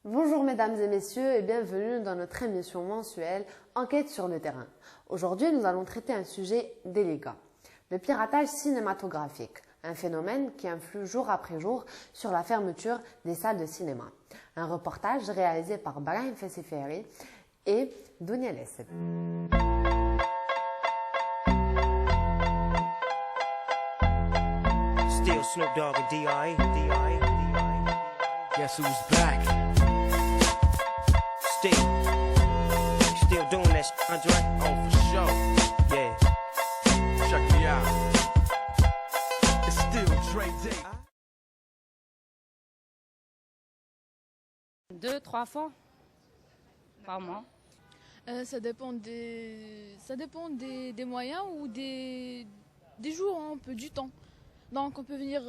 Bonjour mesdames et messieurs et bienvenue dans notre émission mensuelle Enquête sur le terrain. Aujourd'hui, nous allons traiter un sujet délicat, le piratage cinématographique, un phénomène qui influe jour après jour sur la fermeture des salles de cinéma. Un reportage réalisé par Brahim Fessiferi et Dunia Lesseb. Still Snoop Dogg and D.I. Guess who's back? Still doing that shit, Andre? Oh, for sure. Yeah. Check me out. It's still Dre Day. 2-3 fois par mois. Ça dépend des moyens ou des jours, hein, un peu du temps. Donc on peut venir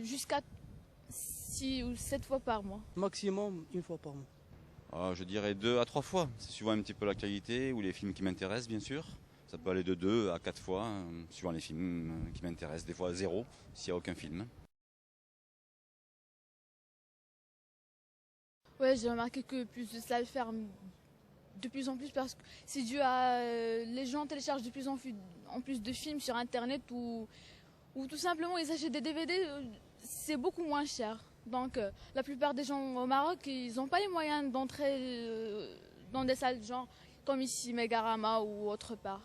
jusqu'à 6 ou 7 fois par mois. Maximum une fois par mois. Je dirais 2 à 3 fois. C'est suivant un petit peu l'actualité ou les films qui m'intéressent, bien sûr. Ça peut aller de 2 à 4 fois, suivant les films qui m'intéressent. Des fois 0, s'il n'y a aucun film. Ouais, j'ai remarqué que plus de salles ferment de plus en plus parce que c'est dû à les gens téléchargent de plus en plus de films sur internet ou tout simplement ils achètent des DVD, c'est beaucoup moins cher. Donc la plupart des gens au Maroc, ils n'ont pas les moyens d'entrer dans des salles genre comme ici Megarama ou autre part.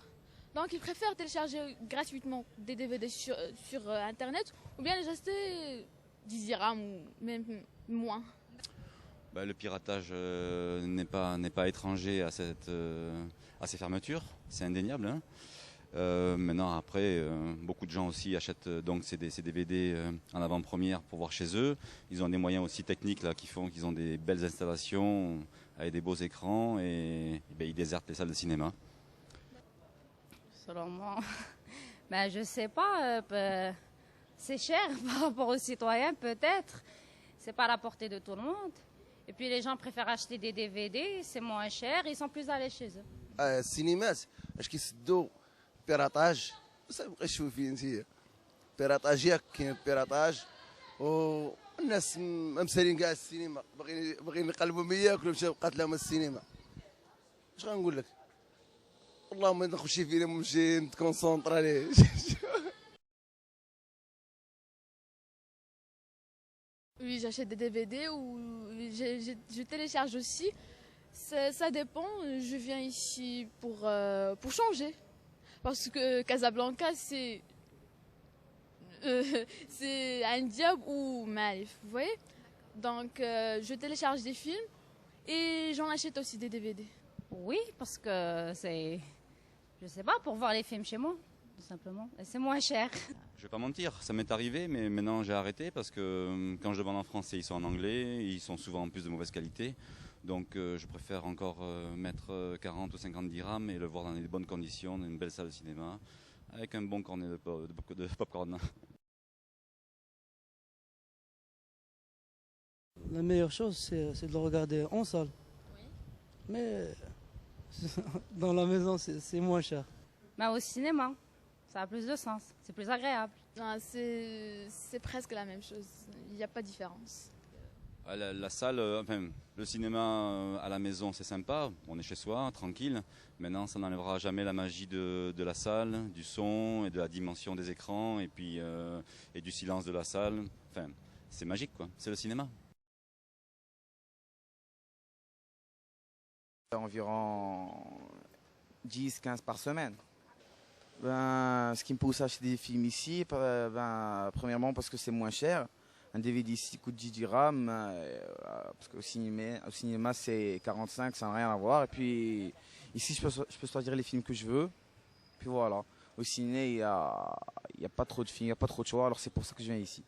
Donc ils préfèrent télécharger gratuitement des DVD sur internet ou bien les acheter 10 dirhams ou même moins. Le piratage n'est pas étranger à ces fermetures, c'est indéniable. Hein. Maintenant, après, beaucoup de gens aussi achètent donc ces DVD en avant-première pour voir chez eux. Ils ont des moyens aussi techniques là, qui font qu'ils ont des belles installations avec des beaux écrans et ils désertent les salles de cinéma. Selon moi, je sais pas, c'est cher par rapport aux citoyens peut-être. C'est pas à la portée de tout le monde. Et puis les gens préfèrent acheter des DVD, c'est moins cher, ils sont plus allés chez eux. السينمات اش كيسدوا بيراتاج بس مابقاش نشوف فيه انت بيراتاج ياك كاين بيراتاج والناس مسالين كاع السينما باغيين يقلبوا ما ياكلوا مشاو بقات لهم السينما اش غنقول لك والله ما نخش شي فيلم ونمشي نتكونسونطر عليه. Oui, j'achète des DVD ou je télécharge aussi. Ça dépend. Je viens ici pour changer. Parce que Casablanca, c'est un diable ou Malif, vous voyez. Donc, je télécharge des films et j'en achète aussi des DVD. Oui, parce que c'est, je sais pas, pour voir les films chez moi, tout simplement. Et c'est moins cher. Je vais pas mentir, ça m'est arrivé, mais maintenant j'ai arrêté parce que quand je demande en français, ils sont en anglais, ils sont souvent en plus de mauvaise qualité. Donc je préfère encore mettre 40 ou 50 dirhams et le voir dans des bonnes conditions, dans une belle salle de cinéma, avec un bon cornet de popcorn. La meilleure chose, c'est de le regarder en salle. Oui. Mais dans la maison, c'est moins cher. Au cinéma, ça a plus de sens, c'est plus agréable. C'est presque la même chose, il n'y a pas de différence. La salle, le cinéma à la maison, c'est sympa, on est chez soi, tranquille. Maintenant, ça n'enlèvera jamais la magie de la salle, du son et de la dimension des écrans et puis et du silence de la salle. Enfin, c'est magique, quoi. C'est le cinéma. Environ 10-15 par semaine. Ce qui me pousse à acheter des films ici, premièrement parce que c'est moins cher. Un DVD ici coûte 10 dirhams, parce qu'au cinéma c'est 45, ça n'a rien à voir. Et puis ici je peux choisir les films que je veux. Puis voilà, au ciné il y a pas trop de films, il n'y a pas trop de choix, alors c'est pour ça que je viens ici.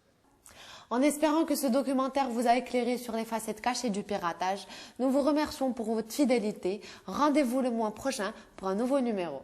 En espérant que ce documentaire vous a éclairé sur les facettes cachées du piratage, nous vous remercions pour votre fidélité. Rendez-vous le mois prochain pour un nouveau numéro.